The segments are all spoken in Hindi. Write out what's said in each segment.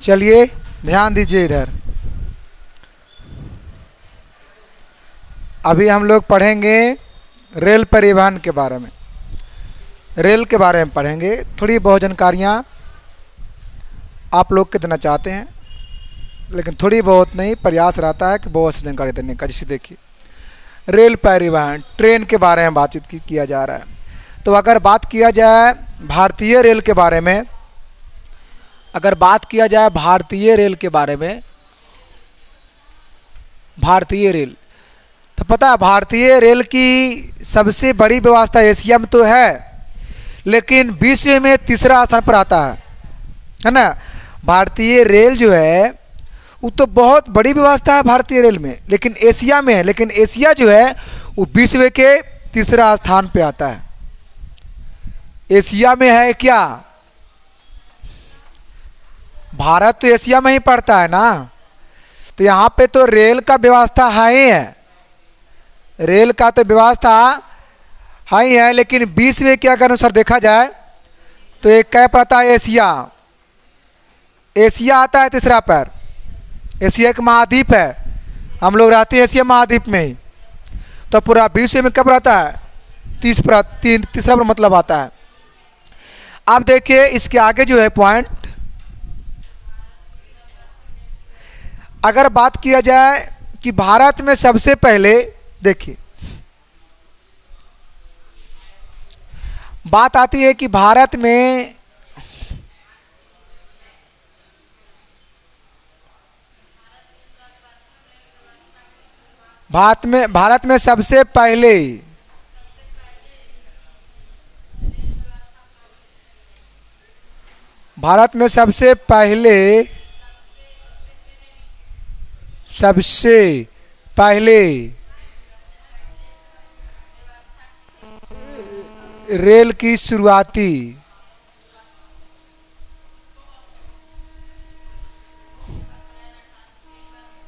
चलिए ध्यान दीजिए इधर। अभी हम लोग पढ़ेंगे रेल परिवहन के बारे में। रेल के बारे में पढ़ेंगे। थोड़ी बहुत जानकारियाँ आप लोग कितना चाहते हैं, लेकिन थोड़ी बहुत नहीं, प्रयास रहता है कि बहुत सी जानकारी देने का। जैसे देखिए रेल परिवहन, ट्रेन के बारे में बातचीत किया जा रहा है। तो अगर बात किया जाए भारतीय रेल के बारे में, अगर बात किया जाए भारतीय रेल के बारे में, भारतीय रेल, तो पता है भारतीय रेल की सबसे बड़ी व्यवस्था एशिया में तो है, लेकिन विश्व में तीसरा स्थान पर आता है ना। भारतीय रेल जो है वो तो बहुत बड़ी व्यवस्था है भारतीय रेल में, लेकिन एशिया में है। लेकिन एशिया जो है वो विश्व के तीसरा स्थान पे आता है। एशिया में है क्या? भारत तो एशिया में ही पड़ता है ना, तो यहाँ पे तो रेल का व्यवस्था है ही है, रेल का तो व्यवस्था है ही है। लेकिन विश्व के अगर अनुसार देखा जाए तो एक क्या पड़ता है? एशिया। एशिया आता है तीसरा पर। एशिया एक महाद्वीप है, हम लोग रहते हैं एशिया महाद्वीप में ही, तो पूरा विश्व में कब रहता है? तीसरा पर मतलब आता है। अब देखिए इसके आगे जो है पॉइंट, अगर बात किया जाए कि भारत में सबसे पहले, देखिए बात आती है कि भारत में भारत में सबसे पहले भारत में सबसे पहले रेल की शुरुआती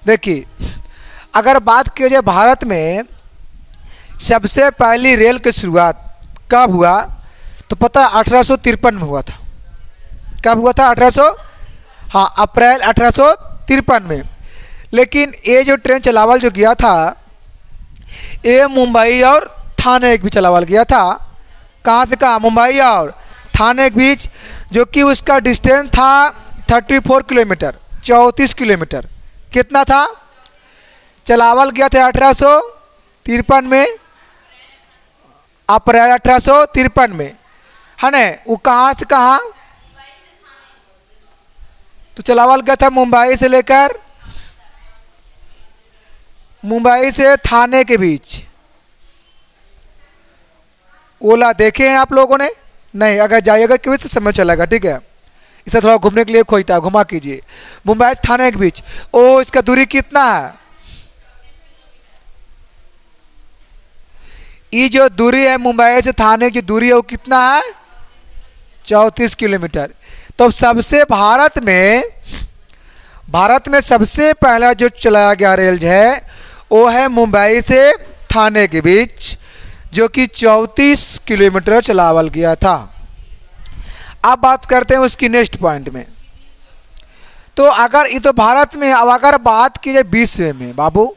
देखिए अगर बात की जाए भारत में सबसे पहली रेल की शुरुआत कब हुआ, तो पता 1853 में हुआ था। कब हुआ था? 1800, हाँ, अप्रैल 1853 में। लेकिन ये जो ट्रेन चलावल जो गया था, ये मुंबई और थाने के बीच चलावल गया था। कहाँ से कहाँ? मुंबई और थाने के बीच, जो कि उसका डिस्टेंस था 34 किलोमीटर, 34 किलोमीटर। कितना था? चलावल गया था 1853 में, अप्रैल 1853 में, है ना। वो कहाँ से कहाँ? तो चलावल गया था मुंबई से लेकर, मुंबई से थाने के बीच। ओला देखे हैं आप लोगों ने? नहीं, अगर जाइएगा कभी तो समय चलेगा, ठीक है। इसे थोड़ा घूमने के लिए खोजता है, घुमा कीजिए। मुंबई से थाने के बीच, ओ इसका दूरी कितना है? ये जो दूरी है मुंबई से थाने की दूरी है वो कितना है? 34 किलोमीटर। तो सबसे भारत में सबसे पहला जो चलाया गया रेल है वो है मुंबई से थाने के बीच, जो कि 34 किलोमीटर चलावल गया था। अब बात करते हैं उसकी नेक्स्ट पॉइंट में। तो अगर ये तो भारत में, अब अगर बात की जाए विश्व में बाबू,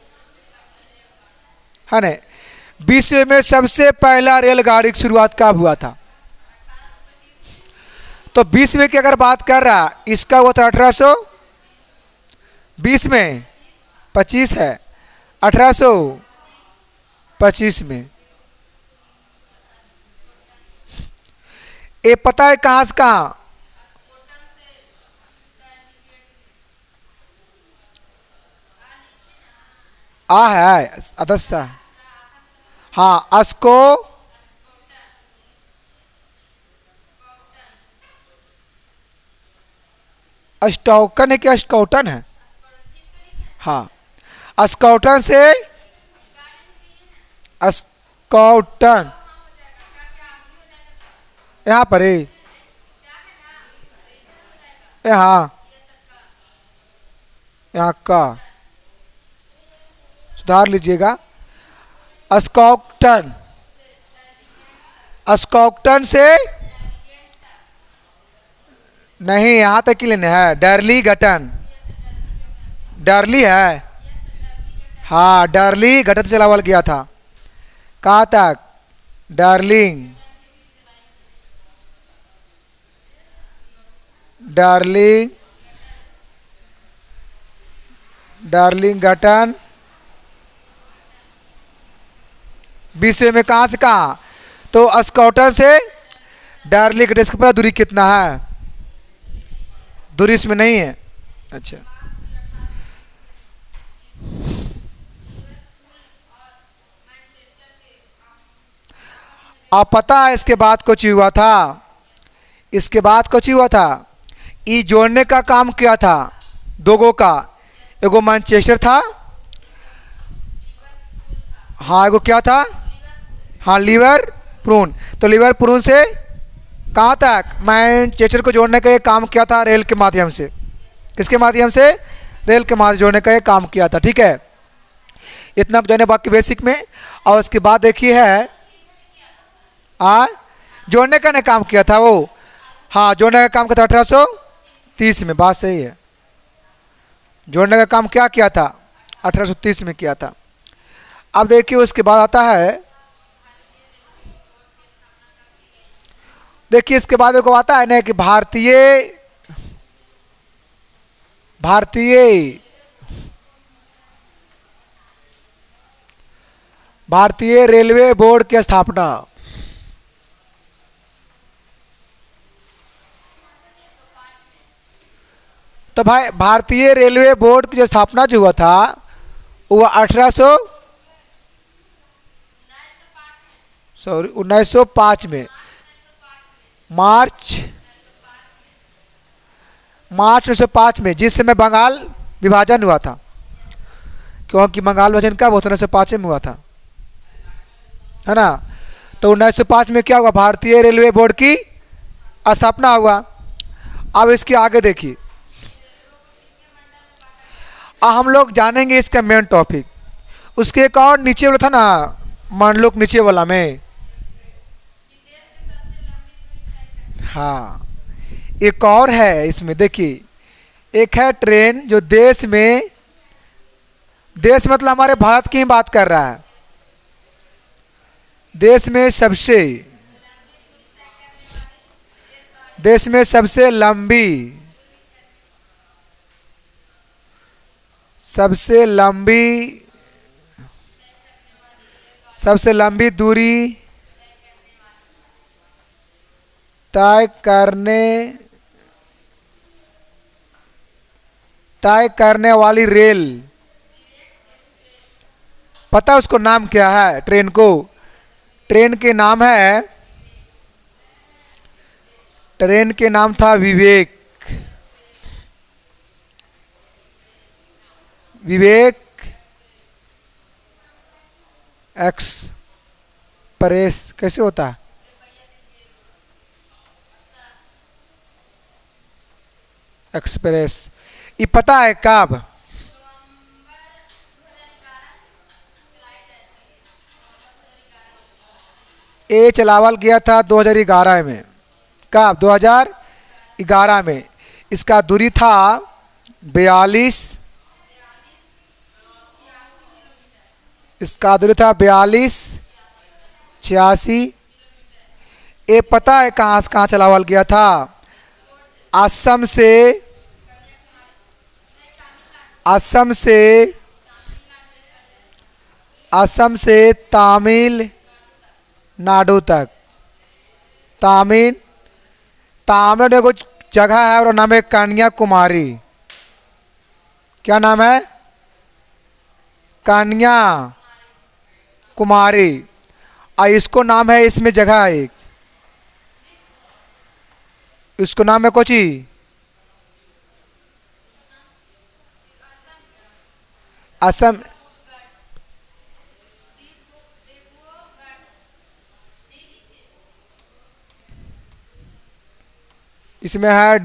है ना, विश्व में सबसे पहला रेलगाड़ी की शुरुआत कब हुआ था? तो विश्व की अगर बात कर रहा है, इसका हुआ था 1820 में, 25 है, 1825 में। ये पता है कहाँ से कहाँ? है अदस्सा, हाँ, अस्टॉकन है कि अस्कॉटन है? हाँ, अस्कॉटन से, अस्कॉटन यहाँ पर है, यहाँ यहाँ का सुधार लीजिएगा। अस्कॉटन, स्कॉटन से नहीं, यहाँ तक की लेना है। डरली गटन, डरली है। हाँ, डरली गटन से चलावल गया था। कहाँ तक? Darling, darling, darling गटन। विश्व में कहाँ से कहाँ? तो स्कॉटर से डार्लिंग गटन का दूरी कितना है? दूरी इसमें नहीं है। अच्छा, अब पता है इसके बाद कुछ हुआ था? इसके बाद कुछ हुआ था? ई जोड़ने का काम किया था दोगों का। एगो मैनचेस्टर था। हाँ, एगो क्या था? हाँ, लिवरपूल। तो लिवरपूल से कहाँ तक? मैनचेस्टर को जोड़ने का ये काम किया था रेल के माध्यम से। किसके माध्यम से? रेल के माध्यम जोड़ने का ये काम किया था। ठीक है, इतना जो है बाकी बेसिक में। और उसके बाद देखिए है आ जोड़ने का ने काम किया था वो। हाँ, जोड़ने का काम किया था 1830 में। बात सही है। जोड़ने का काम क्या किया था? 1830 में किया था। अब देखिए उसके बाद आता है, देखिए इसके बाद को आता है ना कि भारतीय भारतीय भारतीय रेलवे बोर्ड की स्थापना। तो भाई भारतीय रेलवे बोर्ड की जो स्थापना जो हुआ था वो 1905 में, मार्च 1905 में, जिस समय बंगाल विभाजन हुआ था। क्योंकि बंगाल विभाजन कब? 1905 में हुआ था, है ना। तो 1905 में क्या हुआ? भारतीय रेलवे बोर्ड की स्थापना हुआ। अब इसके आगे देखिए, अब हम लोग जानेंगे इसका मेन टॉपिक। उसके एक और नीचे वाला था ना, मंडलोक नीचे वाला में। हाँ, एक और है इसमें। देखिए, एक है ट्रेन जो देश में, देश मतलब हमारे भारत की ही बात कर रहा है, देश में सबसे लंबी सबसे लंबी दूरी तय करने वाली रेल। पता है उसको नाम क्या है? ट्रेन को, ट्रेन के नाम है, ट्रेन के नाम था विवेक। विवेक एक्सप्रेस। कैसे होता है? एक्सप्रेस। ये पता है कब? ये चलावल गया था 2011 में। कब? 2011 में। इसका दूरी था 42, इसका दूरी था 42-86। ये पता है कहाँ से कहाँ चलावल गया था? असम से, असम से असम से तमिलनाडु तक। तमिलनाडु में कुछ जगह है और नाम है कन्याकुमारी। क्या नाम है? कन्याकुमारी। और इसको नाम है, इसमें जगह है एक, इसको नाम है कोची, असम। इसमें है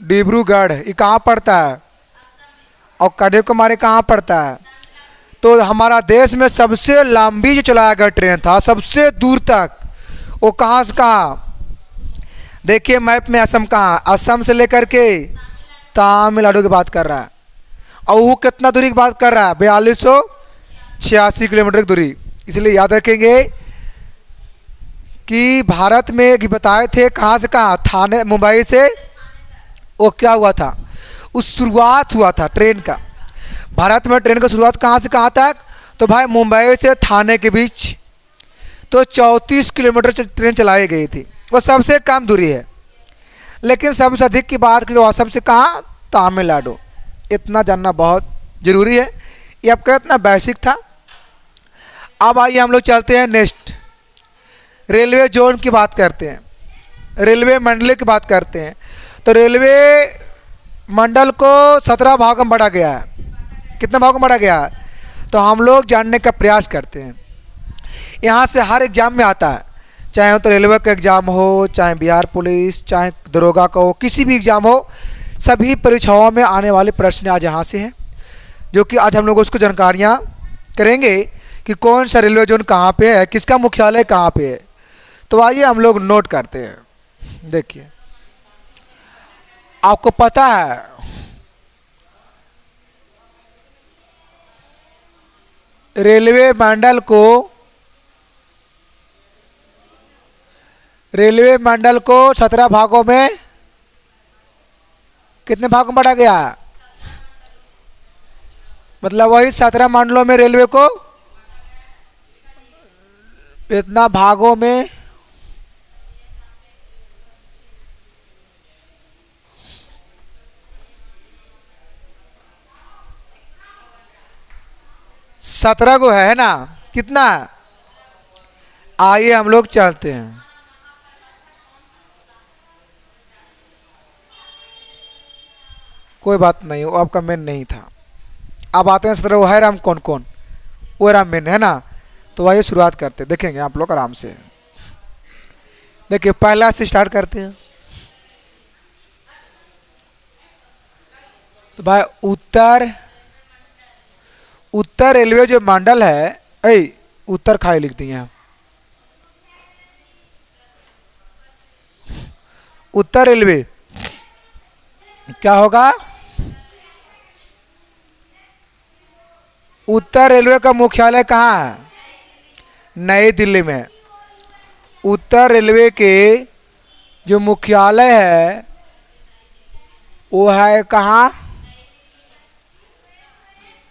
डिब्रूगढ़। ये कहाँ पड़ता है? और कन्याकुमारी कहाँ पड़ता है? तो हमारा देश में सबसे लंबी जो चलाया गया ट्रेन था सबसे दूर तक, वो कहाँ से कहाँ, देखिए मैप में असम कहाँ, असम से लेकर के तमिलनाडु की बात कर रहा है। और वो कितना दूरी की बात कर रहा है, 4286 किलोमीटर की दूरी। इसलिए याद रखेंगे कि भारत में कि बताए थे कहाँ से कहाँ, थाने मुंबई से, वो क्या हुआ था, उस शुरुआत हुआ था ट्रेन का। भारत में ट्रेन का शुरुआत कहाँ से कहाँ तक, तो भाई मुंबई से थाने के बीच तो 34 किलोमीटर से ट्रेन चलाई गई थी, वो सबसे कम दूरी है। लेकिन सबसे अधिक की बात की तो असम से कहाँ, तमिलनाडु। इतना जानना बहुत ज़रूरी है, ये आपका इतना बेसिक था। अब आइए हम लोग चलते हैं नेक्स्ट, रेलवे जोन की बात करते हैं, रेलवे मंडल की बात करते हैं। तो रेलवे मंडल को 17 भागों में बांटा गया है। कितने भागों में बांटा गया है, तो हम लोग जानने का प्रयास करते हैं। यहाँ से हर एग्ज़ाम में आता है, चाहे तो रेलवे का एग्ज़ाम हो, चाहे बिहार पुलिस, चाहे दरोगा का हो, किसी भी एग्ज़ाम हो, सभी परीक्षाओं में आने वाले प्रश्न आज यहाँ से हैं, जो कि आज हम लोग उसको जानकारियाँ करेंगे कि कौन सा रेलवे जोन कहाँ पे है, किसका मुख्यालय कहाँ पे है। तो आइए हम लोग नोट करते हैं। देखिए आपको पता है रेलवे मंडल को, रेलवे मंडल को 17 भागों में, कितने भागों में बांटा गया, मतलब वही 17 मंडलों में रेलवे को इतना भागों में सत्रह को है ना, कितना। आइए हम लोग चलते हैं। कोई बात नहीं, वो आपका मेन नहीं था। अब आते हैं 17 वो है राम कौन कौन, वो राम मेन है ना। तो आइए शुरुआत करते हैं, देखेंगे आप लोग आराम से। देखिए पहला से स्टार्ट करते हैं। तो भाई उत्तर, उत्तर रेलवे जो मंडल है, उत्तर खाई लिख दिए हैं। उत्तर रेलवे क्या होगा, उत्तर रेलवे का मुख्यालय कहाँ है, नई दिल्ली में। उत्तर रेलवे के जो मुख्यालय है वो है कहाँ,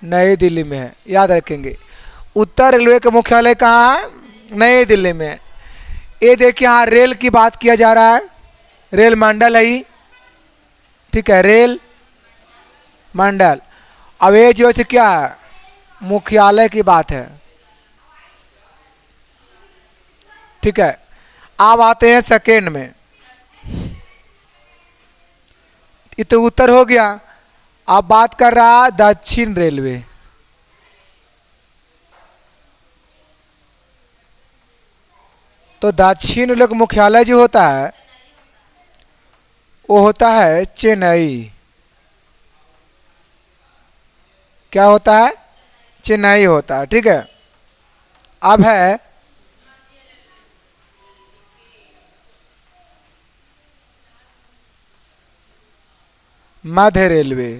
नई दिल्ली में है, याद रखेंगे। उत्तर रेलवे का मुख्यालय कहाँ है, नई दिल्ली में है। ये देखिए यहाँ रेल की बात किया जा रहा है, रेल मंडल है ही, ठीक है, रेल मंडल। अब ये जो है क्या है, मुख्यालय की बात है, ठीक है। अब आते हैं सेकेंड में, ये तो उत्तर हो गया। अब बात कर रहा दक्षिण रेलवे, तो दक्षिण रेलवे का मुख्यालय जो होता है वो होता है चेन्नई। क्या होता है, चेन्नई होता है, ठीक है। अब है मध्य रेलवे,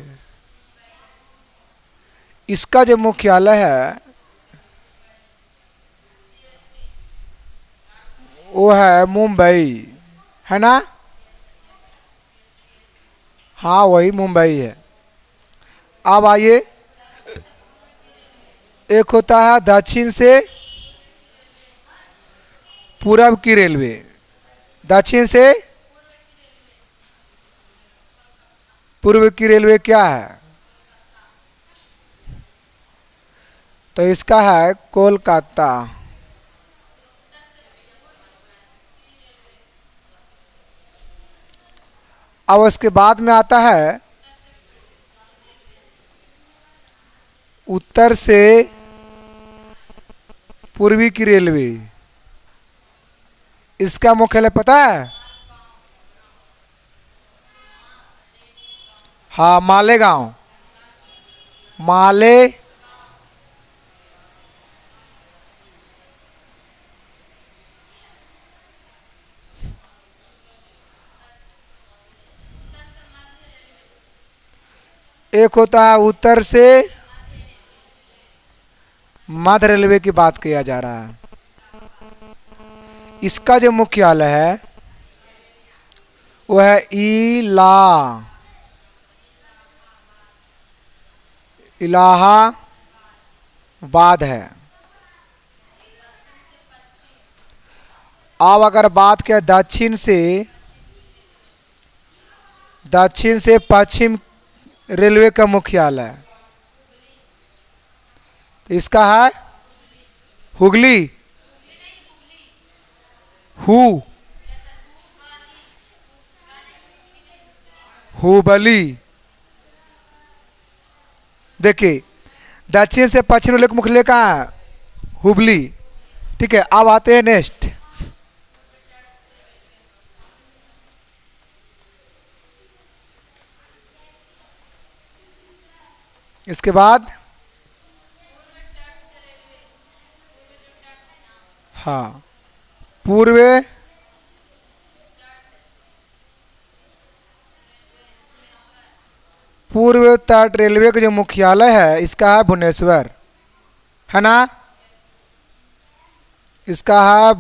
इसका जो मुख्यालय है वो है मुंबई, है ना, हाँ वही मुंबई है। अब आइए, एक होता है दक्षिण से पूरब की रेलवे, दक्षिण से पूर्व की रेलवे क्या है, तो इसका है कोलकाता। अब उसके बाद में आता है उत्तर से पूर्वी की रेलवे, इसका मुख्यालय पता है, हाँ मालेगांव, मालेगांव, एक होता है उत्तर से मध्य रेलवे की बात किया जा रहा है। इसका जो मुख्यालय है वो है इलाहाबाद है। अब अगर बात करें दक्षिण से पश्चिम रेलवे का मुख्यालय, तो इसका है हुगली, हुबली। देखिए दक्षिण से पश्चिम रेलवे का मुख्यालय कहाँ है? हुबली। ठीक है, अब आते हैं नेक्स्ट। इसके बाद हाँ, पूर्व तट रेलवे का जो मुख्यालय है इसका है भुवनेश्वर, है ना? इसका है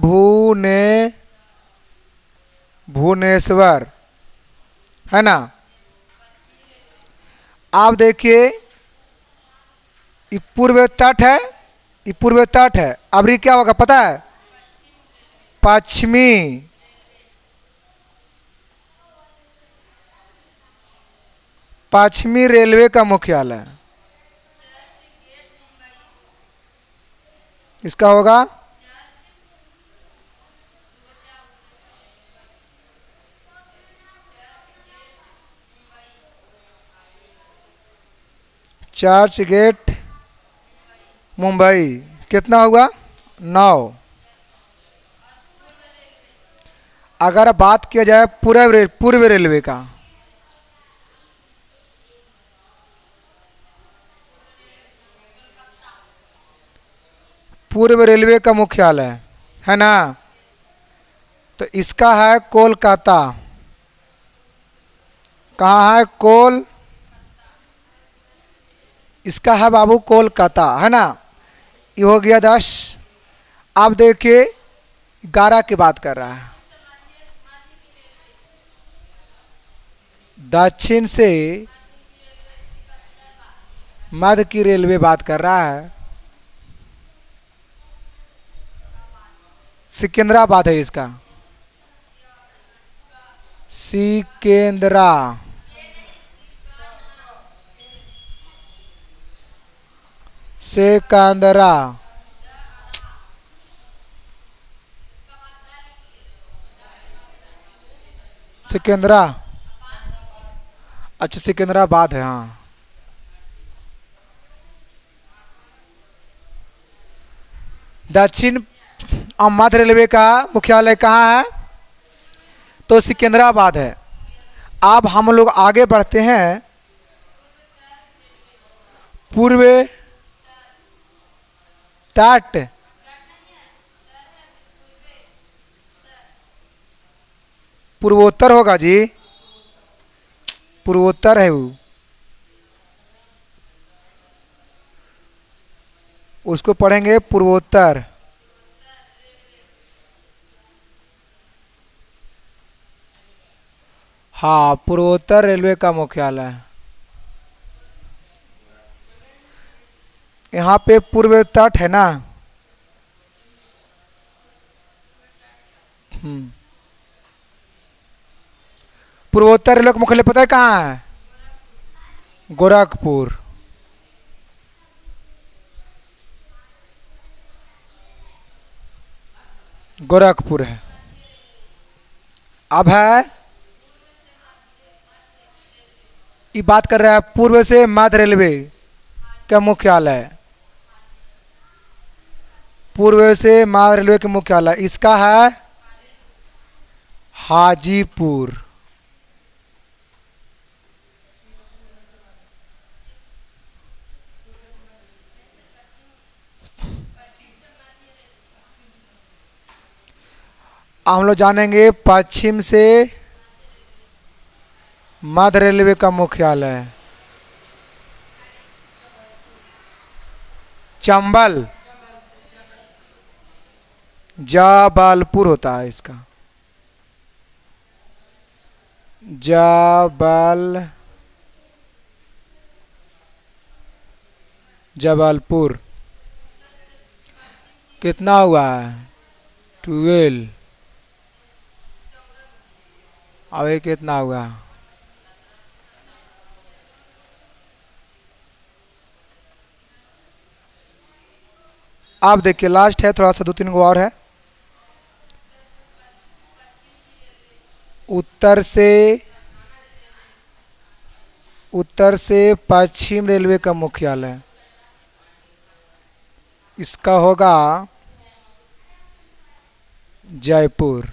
भुवनेश्वर, है ना? आप देखिए ये पूर्व तट है, ये पूर्व तट है। अब ये क्या होगा पता है? पश्चिमी रेलवे का मुख्यालय इसका होगा चर्च गेट मुंबई। कितना हुआ? 9। अगर बात किया जाए पूर्व रेलवे का, पूर्व रेलवे का मुख्यालय है ना, तो इसका है कोलकाता। कहाँ है? इसका है बाबू कोलकाता, है ना? ये हो गया 10। अब देखिए 11 की बात कर रहा है। दक्षिण से मध्य की रेलवे बात कर रहा है। सिकंदराबाद है इसका, सिकंदरा सिकंदरा सिकंदरा। अच्छा सिकंदराबाद है, हाँ। दक्षिण और मध्य रेलवे का मुख्यालय कहाँ है? तो सिकंदराबाद है। अब हम लोग आगे बढ़ते हैं। पूर्व तट पूर्वोत्तर होगा जी, पूर्वोत्तर है वो, उसको पढ़ेंगे पूर्वोत्तर। हाँ, पूर्वोत्तर रेलवे का मुख्यालय यहाँ पे पूर्व तट है ना। पूर्वोत्तर रेलवे का मुख्यालय पता है कहाँ है? गोरखपुर। गोरखपुर है। अब है ये बात कर रहा है पूर्व से मध्य रेलवे का मुख्यालय। पूर्व से मध्य रेलवे के मुख्यालय इसका है हाजीपुर। हम लोग जानेंगे पश्चिम से मध्य रेलवे का मुख्यालय। चंबल, जबलपुर होता है इसका, जबलपुर। कितना हुआ है? 12। अभी कितना हुआ? आप देखिए लास्ट है, थोड़ा सा 2-3 गो और है। उत्तर से पश्चिम रेलवे का मुख्यालय, इसका होगा जयपुर।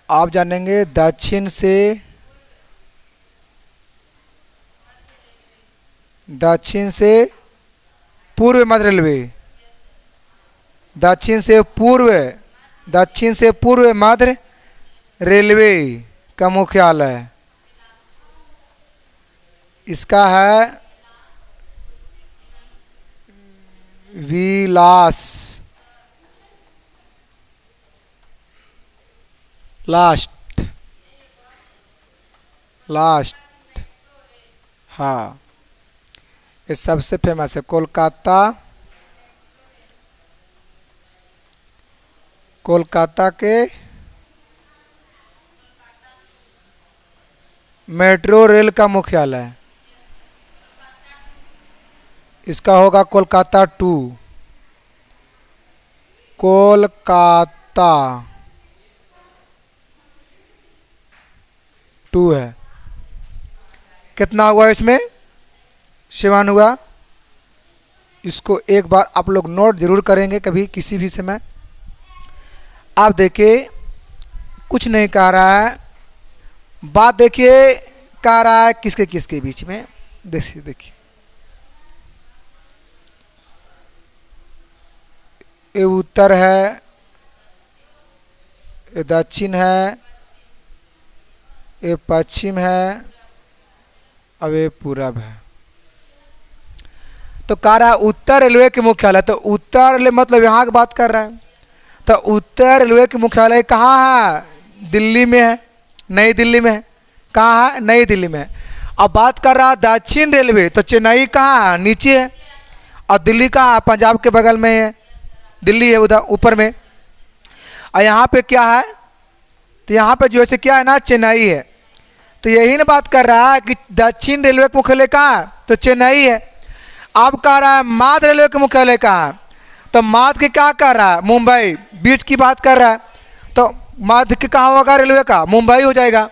आप जानेंगे दक्षिण से पूर्व मध्य रेलवे, दक्षिण से पूर्व मध्य रेलवे का मुख्यालय, इसका है विलास। लास्ट, हाँ, ये सबसे फेमस है। कोलकाता के मेट्रो रेल का मुख्यालय, इसका होगा कोलकाता 2। कोलकाता 2 है। कितना हुआ इसमें? 7 हुआ। इसको एक बार आप लोग नोट जरूर करेंगे कभी किसी भी समय। आप देखिए कुछ नहीं कह रहा है, बात देखिए कह रहा है किसके किसके बीच में। देखिए ये उत्तर है, ये दक्षिण है, ये पश्चिम है, अब ये पूरब है। तो कह रहा है उत्तर रेलवे के मुख्यालय, तो उत्तर रेलवे मतलब यहाँ की बात कर रहा है। तो उत्तर रेलवे के मुख्यालय कहाँ है? दिल्ली में है, नई दिल्ली में है। कहाँ है? नई दिल्ली में है। अब बात कर रहा है दक्षिण रेलवे, तो चेन्नई कहाँ है? नीचे है। और दिल्ली कहाँ है? पंजाब के बगल में है, दिल्ली है उधर ऊपर में। और यहाँ पे क्या है? तो यहाँ पे जो है क्या है ना, चेन्नई है। तो यही ना बात कर रहा है कि दक्षिण रेलवे का मुख्यालय कहाँ है? तो चेन्नई है। अब कह रहा है मध्य रेलवे का मुख्यालय कहाँ है? तो मध्य के क्या कर रहा है? मुंबई, बीच की बात कर रहा है। तो मध्य के कहाँ होगा रेलवे का? मुंबई हो जाएगा।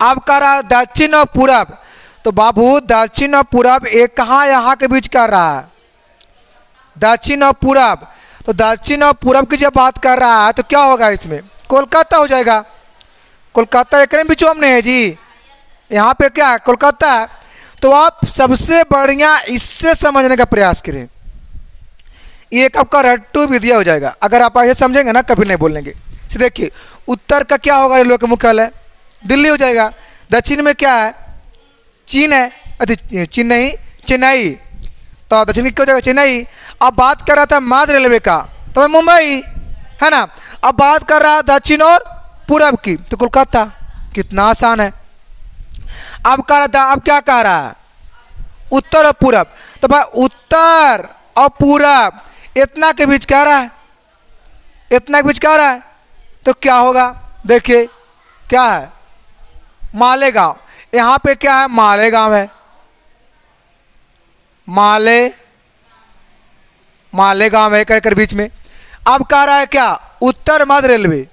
अब कह रहा है दक्षिण और पूरब, तो बाबू दक्षिण और पूरब एक कहाँ यहाँ के बीच कर रहा है? दक्षिण और पूरब। तो दक्षिण और पूरब की जब बात कर रहा है तो क्या होगा इसमें? कोलकाता हो जाएगा। कोलकाता एक बीचों में है जी, यहाँ पे क्या है? कोलकाता है। तो आप सबसे बढ़िया इससे समझने का प्रयास करें, ये एक आपका रट्टू विद्या हो जाएगा। अगर आप ऐसे समझेंगे ना कभी नहीं बोलेंगे। देखिए उत्तर का क्या होगा रेलवे का मुख्यालय? दिल्ली हो जाएगा। दक्षिण में क्या है? चीन है, चीन नहीं, चेन्नई। तो दक्षिण की क्या हो जाएगा? चेन्नई। अब बात कर रहा था मध्य रेलवे का, तो मुंबई है ना। अब बात कर रहा है दक्षिण और पूरब की, तो कोलकाता। कितना आसान है। अब कह रहा था, अब क्या कह रहा है? उत्तर और पूरब। तो भाई उत्तर और पूरब इतना के बीच कह रहा है, इतना के बीच कह रहा है। तो क्या होगा? देखिए क्या है? मालेगांव। यहाँ पे क्या है? मालेगांव है। मालेगांव है कर बीच में। अब कह रहा है क्या? उत्तर मध्य रेलवे।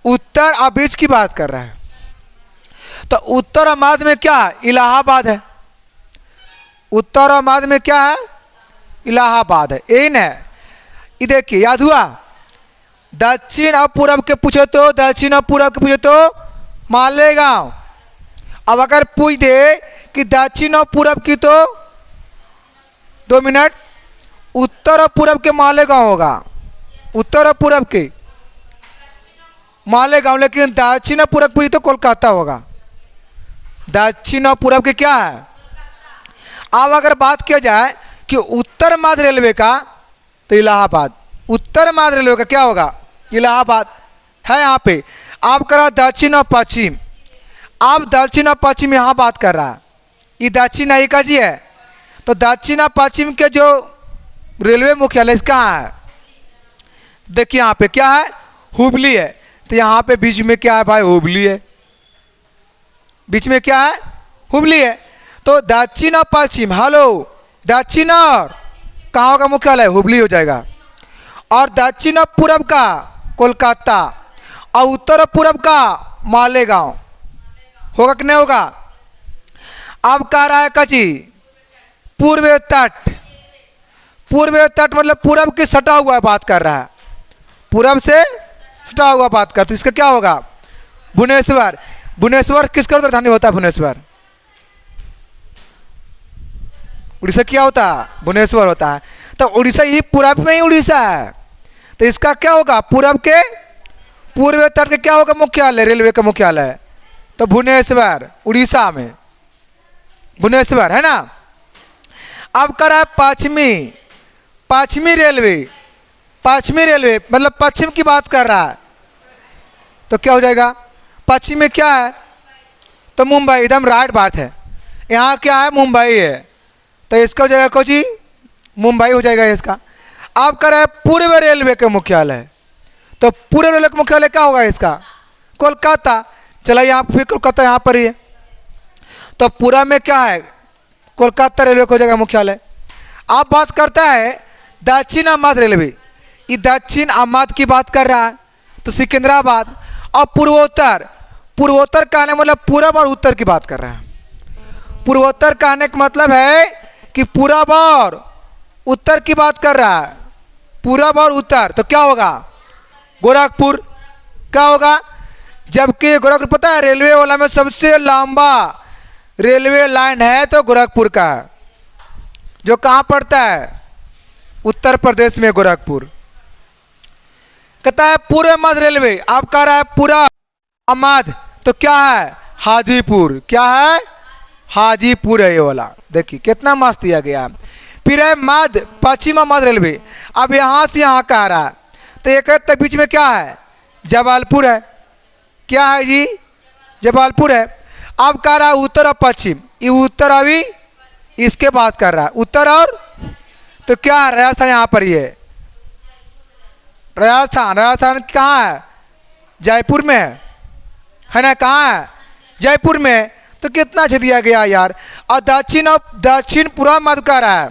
उत्तर और बीच की बात कर रहा है। तो उत्तर और मध्य में क्या है? इलाहाबाद है। उत्तर और मध्य में क्या है? इलाहाबाद है। यही ना? ये देखिए याद हुआ। दक्षिण और पूरब के पूछे तो, दक्षिण और पूरब के पूछे तो मालेगांव। अब अगर पूछ दे कि दक्षिण और पूरब की, तो 2 मिनट, उत्तर और पूरब के मालेगांव होगा। उत्तर और पूरब के मालेगांव, लेकिन दक्षिण और पूरब पूछे तो कोलकाता होगा। दक्षिण और पूरब के क्या है। अब अगर बात किया जाए कि उत्तर मध्य रेलवे का, तो इलाहाबाद। उत्तर मध्य रेलवे का क्या होगा, इलाहाबाद है यहाँ पे। आप कर रहा दक्षिण और पश्चिम, आप दक्षिण और पश्चिम यहाँ बात कर रहा है, ये दक्षिण आई का जी है। तो दक्षिण और पश्चिम के जो रेलवे मुख्यालय कहाँ है, देखिए यहाँ पे क्या है, हुबली है। तो यहाँ पे बीच में क्या है भाई, हुबली है, बीच में क्या है, हुबली है। तो दक्षिण और पश्चिम, हेलो, दक्षिण और कहाँ होगा मुख्यालय, हुबली हो जाएगा। और दक्षिण और पूरब का कोलकाता, और उत्तर और पूरब का मालेगांव होगा कि नहीं होगा। अब कह रहा है कची पूर्व तट, पूर्व तट मतलब पूरब की सटा हुआ बात कर रहा है, पूरब से सटा हुआ बात कर, तो इसका क्या होगा, भुवनेश्वर। भुवनेश्वर किसका राजधानी होता है, भुवनेश्वर, उड़ीसा क्या होता है, भुवनेश्वर होता है। तो उड़ीसा ही पूरब में ही उड़ीसा है, तो इसका क्या होगा, पूरब के पूर्व तट के क्या होगा मुख्यालय, रेलवे का मुख्यालय, तो भुवनेश्वर, उड़ीसा में भुवनेश्वर है ना। अब करा है पश्चिमी, पश्चिमी रेलवे, पश्चिमी रेलवे मतलब पश्चिम की बात कर रहा है, तो क्या हो जाएगा, पश्चिम में क्या है, तो मुंबई, एकदम राइट बात है। यहाँ क्या है, मुंबई है, तो इसका हो जाएगा को जी मुंबई हो जाएगा इसका। अब कर रहा है पूर्व रेलवे के मुख्यालय, तो पूर्व रेलवे का मुख्यालय क्या होगा इसका, कोलकाता। चला यहाँ फिर कोलकाता यहाँ पर ही है, तो पूरा में क्या है, कोलकाता रेलवे को हो जाएगा मुख्यालय। आप बात करता है दक्षिण मध्य रेलवे, ये दक्षिण मध्य की बात कर रहा है, तो सिकंदराबाद। और पूर्वोत्तर, पूर्वोत्तर कहने मतलब पूरब और उत्तर की बात कर रहा है। पूर्वोत्तर कहने का मतलब है कि पूरब और उत्तर की बात कर रहा है, पूरब और उत्तर, तो क्या होगा, गोरखपुर। क्या होगा, जबकि गोरखपुर पता है रेलवे वाला में सबसे लंबा रेलवे लाइन है तो गोरखपुर का है, जो कहाँ पड़ता है, उत्तर प्रदेश में गोरखपुर। कहता है पूर्व मध्य रेलवे, आप कह रहा है पूरा मध्य, तो क्या है, हाजीपुर। क्या है, हाजीपुर है ये वाला, देखिए कितना मस्त दिया गया। फिर है मध्य, पश्चिम मध्य रेलवे, अब यहाँ से यहाँ का आ रहा है, तो एक तक बीच में क्या है, जबलपुर है। क्या है जी, जबलपुर है। अब कह रहा है उत्तर और पश्चिम, ये उत्तर अभी इसके बात कर रहा है, उत्तर और, तो क्या है, राजस्थान यहाँ पर ही है, राजस्थान। राजस्थान कहाँ है, जयपुर में है ना, कहाँ है, जयपुर में। तो कितना अच्छा दिया गया यार। और दक्षिण पूरा मध्य कह रहा है,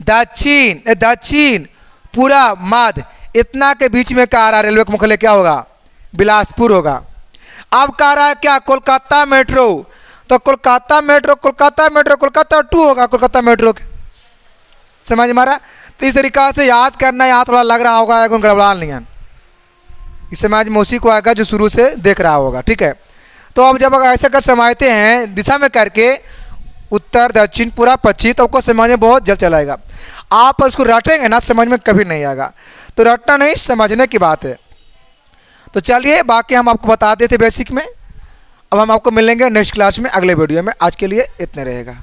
दक्षिण पूरा मध्य, इतना के बीच में कह रहा है रेलवे का मुख्यालय क्या होगा, बिलासपुर होगा। अब कह रहा है क्या, कोलकाता मेट्रो, तो कोलकाता मेट्रो, कोलकाता मेट्रो, कोलकाता 2 होगा कोलकाता मेट्रो के, समझ मारा। तो इस तरीका से याद करना, यहाँ थोड़ा लग रहा होगा गड़बड़ा नहीं है, इस समझ में उसी को आएगा जो शुरू से देख रहा होगा, ठीक है। तो अब जब अगर ऐसे कर समझते हैं दिशा में करके, उत्तर दक्षिण पूरा पश्चिम, तो आपको समझ में बहुत जल्द चलाएगा। आप उसको रटेंगे ना, समझ में कभी नहीं आएगा। तो रटना नहीं, समझने की बात है। तो चलिए बाकी हम आपको बता देते बेसिक में, अब हम आपको मिलेंगे नेक्स्ट क्लास में अगले वीडियो में। आज के लिए इतने रहेगा।